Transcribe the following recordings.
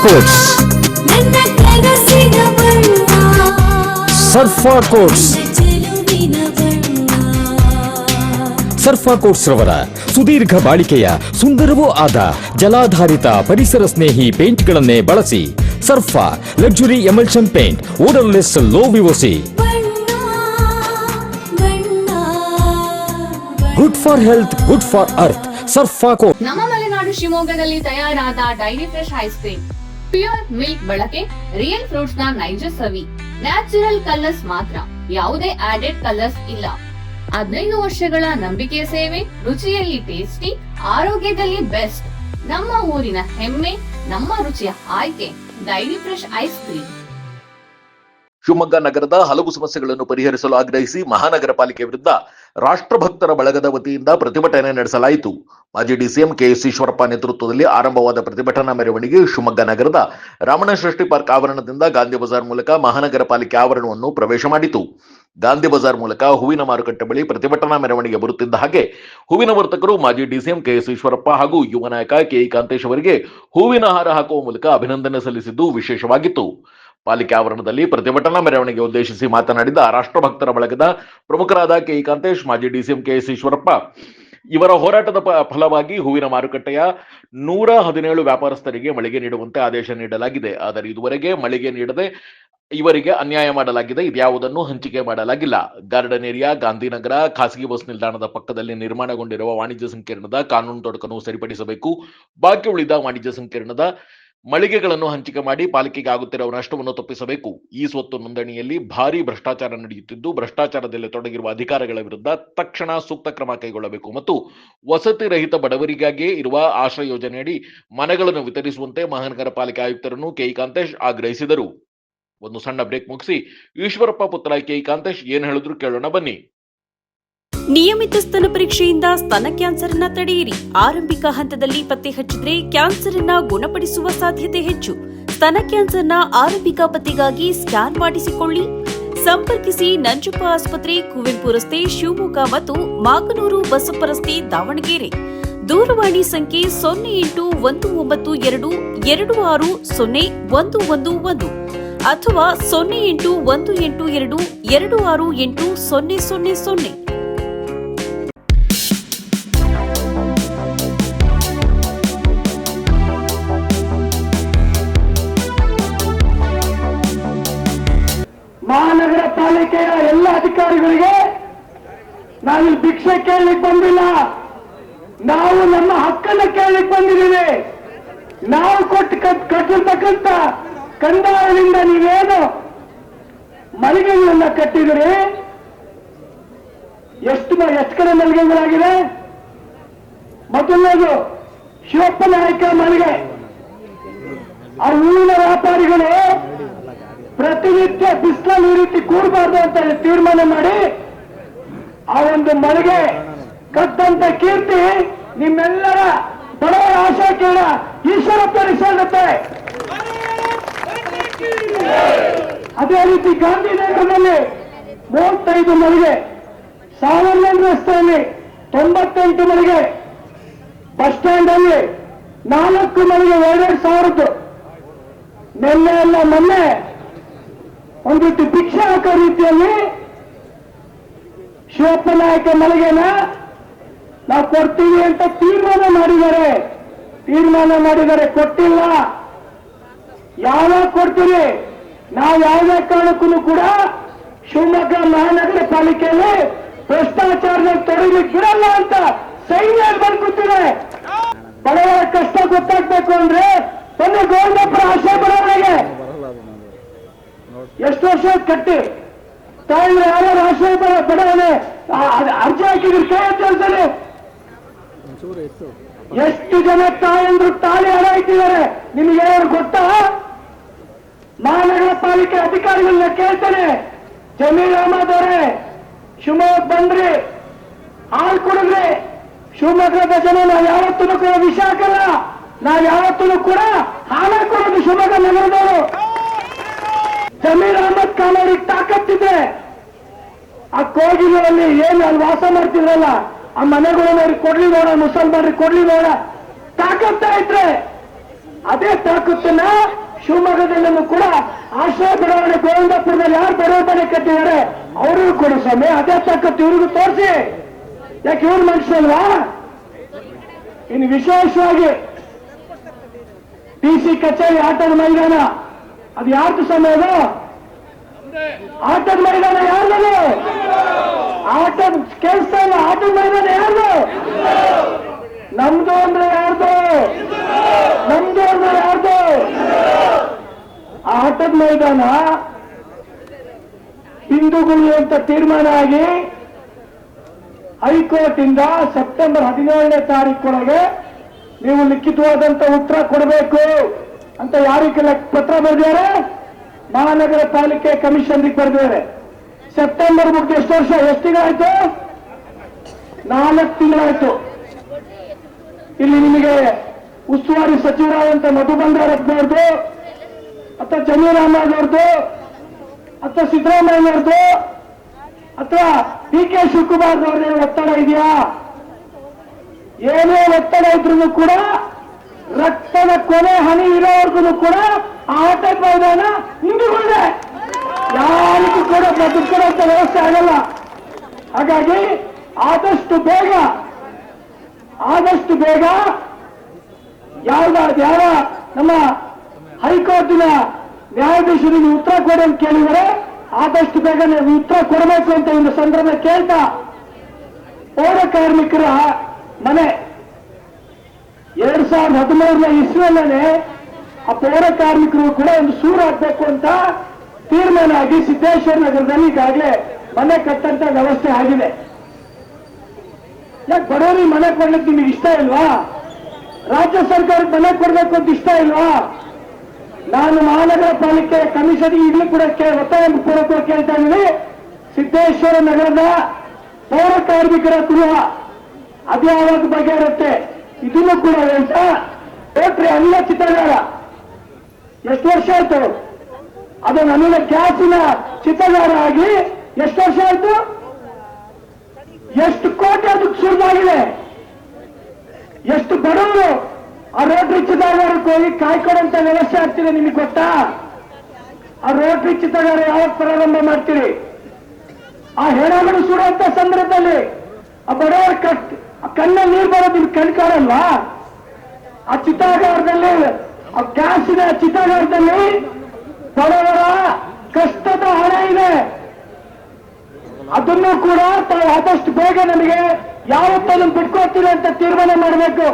Quotes. ಸರ್ಫಾ quotes. ಸರ್ಫಾ quotes ರವರ ಸುದೀರ್ಘ ಬಾಳಿಕೆಯ ಸುಂದರವೂ ಆದ ಜಲಾಧಾರಿತ ಪರಿಸರ ಸ್ನೇಹಿ ಪೇಂಟ್ಗಳನ್ನೇ ಬಳಸಿ. Sarfa luxury emulsion paint, odourless, low VOC, good for health, good for earth. Sarfa Coats. ನಮ್ಮ ಮಲೆನಾಡು ಶಿವಮೊಗ್ಗದಲ್ಲಿ ತಯಾರಾದ dairy fresh ice cream, pure milk ಬಳಕೆ, ರಿಯಲ್ ಫ್ರೂಟ್ಸ್ ನ ನೈಜ ಸವಿ, ನ್ಯಾಚುರಲ್ ಕಲರ್ಸ್ ಮಾತ್ರ, ಯಾವುದೇ ಆಡೆಡ್ ಕಲರ್ಸ್ ಇಲ್ಲ. 15 ವರ್ಷಗಳ ನಂಬಿಕೆಯ ಸೇವೆ, ರುಚಿಯಲ್ಲಿ ಟೇಸ್ಟಿ, ಆರೋಗ್ಯದಲ್ಲಿ ಬೆಸ್ಟ್. ನಮ್ಮ ಊರಿನ ಹೆಮ್ಮೆ, ನಮ್ಮ ರುಚಿಯ ಆಯ್ಕೆ dairy fresh ice cream. Shivamogga ನಗರದ ಹಲವು ಸಮಸ್ಯೆಗಳನ್ನು ಪರಿಹರಿಸಲು ಆಗ್ರಹಿಸಿ ಮಹಾನಗರ ಪಾಲಿಕೆ ವಿರುದ್ಧ ರಾಷ್ಟ್ರಭಕ್ತರ ಬಳಗದ ವತಿಯಿಂದ ಪ್ರತಿಭಟನೆ ನಡೆಸಲಾಯಿತು. ಮಾಜಿ ಡಿಸಿಎಂ ಕೆಎಸ್ ಈಶ್ವರಪ್ಪ ನೇತೃತ್ವದಲ್ಲಿ ಆರಂಭವಾದ ಪ್ರತಿಭಟನಾ ಮೆರವಣಿಗೆ ಶಿವಮೊಗ್ಗ ನಗರದ ರಾಮಣ್ಣ ಷಷ್ಠಿ ಪಾರ್ಕ್ ಆವರಣದಿಂದ ಗಾಂಧಿ ಬಜಾರ್ ಮೂಲಕ ಮಹಾನಗರ ಪಾಲಿಕೆ ಆವರಣವನ್ನು ಪ್ರವೇಶ ಮಾಡಿತು. ಗಾಂಧಿ ಬಜಾರ್ ಮೂಲಕ ಹೂವಿನ ಮಾರುಕಟ್ಟೆ ಬಳಿ ಪ್ರತಿಭಟನಾ ಮೆರವಣಿಗೆ ಬರುತ್ತಿದ್ದ ಹಾಗೆ ಹೂವಿನ ವರ್ತಕರು ಮಾಜಿ ಡಿಸಿಎಂ ಕೆಎಸ್ ಈಶ್ವರಪ್ಪ ಹಾಗೂ ಯುವ ನಾಯಕ ಕೆಇ ಕಾಂತೇಶ್ ಅವರಿಗೆ ಹೂವಿನ ಹಾರ ಹಾಕುವ ಮೂಲಕ ಅಭಿನಂದನೆ ಸಲ್ಲಿಸಿದ್ದು ವಿಶೇಷವಾಗಿತ್ತು. ಪಾಲಿಕೆ ಆವರಣದಲ್ಲಿ ಪ್ರತಿಭಟನಾ ಮೆರವಣಿಗೆ ಉದ್ದೇಶಿಸಿ ಮಾತನಾಡಿದ ರಾಷ್ಟ್ರಭಕ್ತರ ಬಳಗದ ಪ್ರಮುಖರಾದ ಕೆಇ ಕಾಂತೇಶ್, ಮಾಜಿ ಡಿಸಿಎಂ ಕೆಎಸ್ ಈಶ್ವರಪ್ಪ ಇವರ ಹೋರಾಟದ ಫಲವಾಗಿ ಹೂವಿನ ಮಾರುಕಟ್ಟೆಯ 117 ವ್ಯಾಪಾರಸ್ಥರಿಗೆ ಮಳಿಗೆ ನೀಡುವಂತೆ ಆದೇಶ ನೀಡಲಾಗಿದೆ. ಆದರೆ ಇದುವರೆಗೆ ಮಳಿಗೆ ನೀಡದೆ ಇವರಿಗೆ ಅನ್ಯಾಯ ಮಾಡಲಾಗಿದೆ. ಇದ್ಯಾವುದನ್ನು ಹಂಚಿಕೆ ಮಾಡಲಾಗಿಲ್ಲ. ಗಾರ್ಡನ್ ಏರಿಯಾ, ಗಾಂಧಿನಗರ, ಖಾಸಗಿ ಬಸ್ ನಿಲ್ದಾಣದ ಪಕ್ಕದಲ್ಲಿ ನಿರ್ಮಾಣಗೊಂಡಿರುವ ವಾಣಿಜ್ಯ ಸಂಕೀರ್ಣದ ಕಾನೂನು ತೊಡಕನ್ನು ಸರಿಪಡಿಸಬೇಕು. ಬಾಕಿ ಉಳಿದ ವಾಣಿಜ್ಯ ಸಂಕೀರ್ಣದ ಮಳಿಗೆಗಳನ್ನು ಹಂಚಿಕೆ ಮಾಡಿ ಪಾಲಿಕೆಗೆ ಆಗುತ್ತಿರುವ ನಷ್ಟವನ್ನು ತಪ್ಪಿಸಬೇಕು. ಈ ಸ್ವತ್ತು ನೋಂದಣಿಯಲ್ಲಿ ಭಾರೀ ಭ್ರಷ್ಟಾಚಾರ ನಡೆಯುತ್ತಿದ್ದು, ಭ್ರಷ್ಟಾಚಾರದಲ್ಲಿ ತೊಡಗಿರುವ ಅಧಿಕಾರಿಗಳ ವಿರುದ್ಧ ತಕ್ಷಣ ಸೂಕ್ತ ಕ್ರಮ ಕೈಗೊಳ್ಳಬೇಕು ಮತ್ತು ವಸತಿ ರಹಿತ ಬಡವರಿಗಾಗಿಯೇ ಇರುವ ಆಶ್ರಯ ಯೋಜನೆಯಡಿ ಮನೆಗಳನ್ನು ವಿತರಿಸುವಂತೆ ಮಹಾನಗರ ಪಾಲಿಕೆ ಆಯುಕ್ತರನ್ನು ಕೆಇ ಕಾಂತೇಶ್ ಆಗ್ರಹಿಸಿದರು. ಒಂದು ಸಣ್ಣ ಬ್ರೇಕ್ ಮುಗಿಸಿ ಈಶ್ವರಪ್ಪ ಪುತ್ರ ಕೆಇ ಕಾಂತೇಶ್ ಏನ್ ಹೇಳಿದ್ರು ಕೇಳೋಣ ಬನ್ನಿ. ನಿಯಮಿತ ಸ್ತನ ಪರೀಕ್ಷೆಯಿಂದ ಸ್ತನ ಕ್ಯಾನ್ಸರ್ ಅನ್ನ ತಡೆಯಿರಿ. ಆರಂಭಿಕ ಹಂತದಲ್ಲಿ ಪತ್ತೆ ಹಚ್ಚಿದ್ರೆ ಕ್ಯಾನ್ಸರ್ ಅನ್ನ ಗುಣಪಡಿಸುವ ಸಾಧ್ಯತೆ ಹೆಚ್ಚು. ಸ್ತನ ಕ್ಯಾನ್ಸರ್ನ ಆರಂಭಿಕ ಪತ್ತೆಗಾಗಿ ಸ್ಕ್ಯಾನ್ ಮಾಡಿಸಿಕೊಳ್ಳಿ. ಸಂಪರ್ಕಿಸಿ ನಂಜಪ್ಪ ಆಸ್ಪತ್ರೆ, ಕುವೆಂಪು ರಸ್ತೆ, ಶಿವಮೊಗ್ಗ ಮತ್ತು ಮಾಗನೂರು ಬಸಪ್ಪ ರಸ್ತೆ, ದಾವಣಗೆರೆ. ದೂರವಾಣಿ ಸಂಖ್ಯೆ 081922601111 ಅಥವಾ 081822680000. ಮಹಾನಗರ ಪಾಲಿಕೆಯ ಎಲ್ಲ ಅಧಿಕಾರಿಗಳಿಗೆ ನಾವಿಲ್ಲಿ ಭಿಕ್ಷೆ ಕೇಳಲಿಕ್ಕೆ ಬಂದಿಲ್ಲ. ನಾವು ನಮ್ಮ ಹಕ್ಕನ್ನು ಕೇಳಲಿಕ್ಕೆ ಬಂದಿದ್ದೀವಿ. ನಾವು ಕಟ್ಟಿರ್ತಕ್ಕಂಥ ಕಂದಾಯದಿಂದ ನೀವೇನು ಮಳಿಗೆಗಳನ್ನ ಕಟ್ಟಿದಿರಿ, ಎಷ್ಟು ಕಡೆ ಮಳಿಗೆಗಳಾಗಿದೆ? ಮೊದಲನೇದು ಶಿವಪ್ಪ ನಾಯಕ ಮಳಿಗೆ. ಆ ಹೂವಿನ ವ್ಯಾಪಾರಿಗಳು ಪ್ರತಿನಿತ್ಯ ಬಿಸಿಲಲ್ಲಿ ಈ ರೀತಿ ಕೂಡಬಾರ್ದು ಅಂತ ತೀರ್ಮಾನ ಮಾಡಿ ಆ ಒಂದು ಮಳಿಗೆ ಕಟ್ಟಂತ ಕೀರ್ತಿ ನಿಮ್ಮೆಲ್ಲರ ಬಡವರ ಆಶಾಕೀರ ಈಶ್ವರಪ್ಪನಿಗೆ ಸಲ್ಲುತ್ತೆ. ಅದೇ ರೀತಿ ಗಾಂಧಿನಗರದಲ್ಲಿ 35 ಮಳಿಗೆ, ಸಾವರ್ಣನ್ ರಸ್ತೆಯಲ್ಲಿ 98 ಮಳಿಗೆ, ಬಸ್ ಸ್ಟ್ಯಾಂಡ್ ಅಲ್ಲಿ 4 ಮಳಿಗೆ 2,000. ನಿನ್ನೆ ಎಲ್ಲ ಮೊನ್ನೆ ಒಂದು ರೀತಿ ಭಿಕ್ಷೆ ಹಾಕೋ ರೀತಿಯಲ್ಲಿ ಶಿವಪ್ಪ ನಾಯಕ ಮಳಿಗೆನ ನಾವು ಕೊಡ್ತೀವಿ ಅಂತ ತೀರ್ಮಾನ ಮಾಡಿದ್ದಾರೆ. ಕೊಟ್ಟಿಲ್ಲ. ಯಾವಾಗ ಕೊಡ್ತೀವಿ? ನಾವು ಯಾವುದೇ ಕಾರಣಕ್ಕೂ ಕೂಡ ಶಿವಮೊಗ್ಗ ಮಹಾನಗರ ಪಾಲಿಕೆಯಲ್ಲಿ ಭ್ರಷ್ಟಾಚಾರದಲ್ಲಿ ತೊಡಗಲಿಕ್ಕೆ ಬಿಡಲ್ಲ ಅಂತ ಸೈನ್ಯ ಬಂದ್ಕೊತಿದೆ. ಬಡವರ ಕಷ್ಟ ಗೊತ್ತಾಗ್ಬೇಕು ಅಂದ್ರೆ ಒಂದು ಗೋವಿಂದಪುರ ಆಶ್ರಯ ಬಡವರಿಗೆ ಎಷ್ಟು ವರ್ಷ ಕಟ್ಟಿ ತಾಯಿ ಯಾರು ಆಶ್ರಯ ಬಡವನೆ ಅರ್ಜಿ ಹಾಕಿದ್ರು ಕೈ ಎತ್ತಲ್ತಾರೆ. ಎಷ್ಟು ಜನ ತಾಯಂದ್ರು ತಾಳಿ ಹಣ ಇಟ್ಟಿದ್ದಾರೆ ನಿಮಗೆ ಗೊತ್ತಾ? ಮಹಾನಗರ ಪಾಲಿಕೆ ಅಧಿಕಾರಿಗಳನ್ನ ಕೇಳ್ತಾನೆ, ಜಮೀರ್ ಅಹಮದ್ ಅವರೇ ಶಿವಮೊಗ್ಗ ಬಂದ್ರಿ, ಹಾಲು ಕುಡಿದ್ರಿ. ಶಿವಮೊಗ್ಗದ ಜನ ನಾವು ಯಾವತ್ತೂ ಕೂಡ ವಿಷ ಹಾಕಲ್ಲ, ನಾವು ಯಾವತ್ತೂ ಕೂಡ ಹಾಲ ಕೊಡೋದು ಶಿವಮೊಗ್ಗ ನಗರದವರು. ಜಮೀರ್ ಅಹಮದ್ ಖಾನ್ ಅವ್ರಿಗೆ ತಾಕತ್ತಿದೆ. ಆ ಕೋಗಿಗಳಲ್ಲಿ ಏನು ಅಲ್ಲಿ ವಾಸ ಮಾಡ್ತಿದ್ರಲ್ಲ ಆ ಮನೆಗಳನ್ನ ಅವ್ರಿಗೆ ಕೊಡ್ಲಿ ನೋಡ, ಮುಸಲ್ಮಾನ್ರಿಗೆ ಕೊಡ್ಲಿ ನೋಡ ತಾಕತ್ತ ಇದ್ರೆ ಅದೇ ತಾಕತ್ತನ್ನ ಶಿವಮೊಗ್ಗದಲ್ಲೂ ಕೂಡ ಆಶ್ರಯ ಬಡಾವಣೆ ಗೋವಿಂದಪುರದಲ್ಲಿ ಯಾರು ಬಡವ ಮನೆ ಕಟ್ಟಿದ್ದಾರೆ ಅವ್ರಿಗೂ ಕೊಡಿ ಸ್ವಾಮಿ. ಅದೇ ತಾಕತ್ತು ಇವ್ರಿಗೂ ತೋರಿಸಿ. ಯಾಕೆ ಇವ್ರ ಮನುಷ್ಯಲ್ವಾ? ಇನ್ನು ವಿಶೇಷವಾಗಿ ಡಿಸಿ ಕಚೇರಿ ಆಟದ ಮೈದಾನ ಅದು ಯಾರ್ದು ಸ್ವಾಮಿ? ಅದು ಆಟದ ಮೈದಾನ ಯಾರ್ದು? ಆಟದ ಕೆಲಸ ಇಲ್ಲ. ಆಟದ ಮೈದಾನ ಯಾರ್ದು? ನಮ್ದು ಅಂದ್ರೆ ಯಾರ್ದು? ನಮ್ದು ಅಂದ್ರೆ ಯಾರ್ದು? ಆಟದ ಮೈದಾನ ಹಿಂದೂಗಳು ಅಂತ ತೀರ್ಮಾನ ಆಗಿ ಹೈಕೋರ್ಟ್ ಇಂದ ಸೆಪ್ಟೆಂಬರ್ 17ನೇ ತಾರೀಕೊಳಗೆ ನೀವು ಲಿಖಿತವಾದಂತ ಉತ್ತರ ಕೊಡಬೇಕು ಅಂತ ಯಾರಿಗೆ ಪತ್ರ ಬರೆದಿದ್ದಾರೆ? ಮಹಾನಗರ ಪಾಲಿಕೆ ಕಮಿಷನ್ಗೆ ಬರೆದಿದ್ದಾರೆ. ಸೆಪ್ಟೆಂಬರ್ ಮುಗಿದು ಎಷ್ಟು ವರ್ಷ, ಎಷ್ಟು ತಿಂಗಳಾಯ್ತು? 4 ತಿಂಗಳಾಯ್ತು. ಇಲ್ಲಿ ನಿಮಗೆ ಉಸ್ತುವಾರಿ ಸಚಿವರಾದಂತ ಮಧು ಬಂಗಾರಪ್ಪನವ್ರದ್ದು ಅಥವಾ ಜಮೀರ್ ಅಹಮದ್ ಅವ್ರದ್ದು ಅಥವಾ ಸಿದ್ದರಾಮಯ್ಯವ್ರದ್ದು ಅಥವಾ ಡಿ.ಕೆ. ಶಿವಕುಮಾರ್ ಅವ್ರದ್ದು ಒತ್ತಡ ಇದೆಯಾ? ಏನೇ ಒತ್ತಡ ಇದ್ರೂ ಕೂಡ ರಕ್ತದ ಕೊನೆ ಹನಿ ಇರೋವರೆಗೂ ಕೂಡ ಆಟದ ಮೈದಾನ ಹಿಂದೂಗಳಿದೆ. ಯಾರಿಗೂ ಕೂಡ ಬದುಕುವಂತ ವ್ಯವಸ್ಥೆ ಆಗಲ್ಲ. ಹಾಗಾಗಿ ಆದಷ್ಟು ಬೇಗ ಯಾವ ನಮ್ಮ ಹೈಕೋರ್ಟಿನ ನ್ಯಾಯಾಧೀಶರಿಗೆ ಉತ್ತರ ಕೊಡಿ ಅಂತ ಕೇಳಿದರೆ ಆದಷ್ಟು ಬೇಗ ನೀವು ಉತ್ತರ ಕೊಡಬೇಕು ಅಂತ ಒಂದು ಸಂದರ್ಭ ಕೇಳ್ತಾ, ಪೌರ ಕಾರ್ಮಿಕರ ಮನೆ 2013ನೇ ಇಸ್ವಿಯಲ್ಲೇ ಆ ಪೌರ ಕಾರ್ಮಿಕರು ಕೂಡ ಒಂದು ಸೂರು ಹಾಕಬೇಕು ಅಂತ ತೀರ್ಮಾನ ಆಗಿ ಸಿದ್ದೇಶ್ವರ ನಗರದಲ್ಲಿ ಈಗಾಗಲೇ ಮನೆ ಕಟ್ಟಂತ ವ್ಯವಸ್ಥೆ ಆಗಿದೆ. ಯಾಕೆ ಬಡವರಿಗೆ ಮನೆ ಕೊಡ್ಲಿಕ್ಕೆ ನಿಮಗೆ ಇಷ್ಟ ಇಲ್ವಾ? ರಾಜ್ಯ ಸರ್ಕಾರಕ್ಕೆ ಮನೆ ಕೊಡ್ಬೇಕು ಅಂತ ಇಷ್ಟ ಇಲ್ವಾ? ನಾನು ಮಹಾನಗರ ಪಾಲಿಕೆ ಕಮಿಷನ್ ಈಗಲೂ ಕೂಡ ಒತ್ತಾಯ ಪೂರ್ವಕವಾಗಿ ಕೇಳ್ತಾ ಇದ್ದೀನಿ. ಸಿದ್ದೇಶ್ವರ ನಗರದ ಪೌರ ಕಾರ್ಮಿಕರ ಗೃಹ ಅದು ಯಾವಾಗ ಬಗೆಹರುತ್ತೆ ಇದನ್ನು ಕೂಡ ಅಂತ ರೋಟ್ರಿ ಅನಿಲ ಚಿತ್ರಗಾರ ಎಷ್ಟು ವರ್ಷ ಆಯ್ತು? ಅದು ಅನಿಲ ಗ್ಯಾಸಿನ ಚಿತ್ರಗಾರ ಆಗಿ ಎಷ್ಟು ವರ್ಷ ಆಯ್ತು? ಎಷ್ಟು ಕೋಟಿ ಅದಕ್ಕೆ ಸುರಿದಾಗಿದೆ? ಎಷ್ಟು ಬಡವರು ಆ ರೋಟ್ರಿ ಚಿತ್ರಗಾರಕ್ಕೆ ಹೋಗಿ ಕಾಯ್ಕೊಡಂತ ವ್ಯವಸ್ಥೆ ಆಗ್ತಿದೆ ನಿಮಗೆ ಗೊತ್ತಾ? ಆ ರೋಟ್ರಿ ಚಿತ್ರಗಾರ ಯಾವಾಗ ಪ್ರಾರಂಭ ಮಾಡ್ತೀರಿ? ಆ ಹೆಣಗಳು ಸುಡುವಂತ ಸಂದರ್ಭದಲ್ಲಿ ಆ ಬಡವರ ಕಣ್ಣಲ್ಲಿ ನೀರು ಬರೋದು ನಿಮ್ಗೆ ಕಣ್ ಕಾಣಲ್ವಾ? ಆ ಚಿತಾಗಾರದಲ್ಲಿ, ಆ ಗ್ಯಾಸಿನ ಚಿತಾಗಾರದಲ್ಲಿ ಬಡವರ ಕಷ್ಟದ ಹಣ ಇದೆ. ಅದನ್ನು ಕೂಡ ತಾವು ಆದಷ್ಟು ಬೇಗ ನಮಗೆ ಯಾವತ್ತನ್ನು ಬಿಟ್ಕೊಡ್ತೀರಿ ಅಂತ ತೀರ್ಮಾನ ಮಾಡಬೇಕು.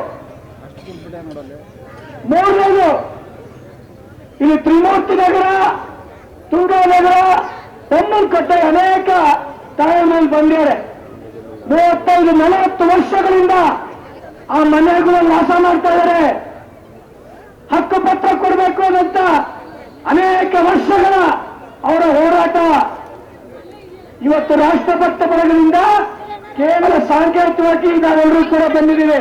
ಮೂರನೇದು, ಇಲ್ಲಿ ತ್ರಿಮೂರ್ತಿ ನಗರ, ತುಂಗಾನಗರ, ಬೊಮ್ಮನಕಟ್ಟೆ ಅನೇಕ ತಾಯಿನಲ್ಲಿ ಬಂದಿದ್ದಾರೆ. 35-40 ವರ್ಷಗಳಿಂದ ಆ ಮನೆಗಳಲ್ಲಿ ವಾಸ ಮಾಡ್ತಾ ಇದ್ದಾರೆ. ಹಕ್ಕುಪತ್ರ ಕೊಡಬೇಕು ಅಂತ ಅನೇಕ ವರ್ಷಗಳ ಅವರ ಹೋರಾಟ ಇವತ್ತು ರಾಷ್ಟ್ರಭಕ್ತ ಬಲಗಳಿಂದ ಕೇವಲ ಸಾಂಕೇತಿಕವಾಗಿ ನಾವೆಲ್ಲರೂ ಕೂಡ ಬಂದಿದ್ದೀವಿ.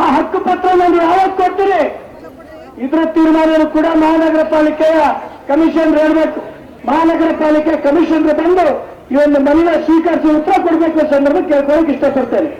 ಆ ಹಕ್ಕುಪತ್ರ ನೀವು ಯಾವಾಗ ಕೊಡ್ತೀರಿ? ಇದರ ತೀರ್ಮಾನ ಕೂಡ ಮಹಾನಗರ ಪಾಲಿಕೆಯ ಕಮಿಷನರ್ ಹೇಳಬೇಕು. ಮಹಾನಗರ ಪಾಲಿಕೆ ಕಮಿಷನರ್ ಬಂದು ಈ ಒಂದು ಮನೆಯ ಸ್ವೀಕರಿಸಿ ಉತ್ತರ ಕೊಡಬೇಕು ಸಂದರ್ಭ ಕೇಳ್ಕೊಳ್ಳೋಕೆ ಇಷ್ಟಪಡ್ತೇನೆ.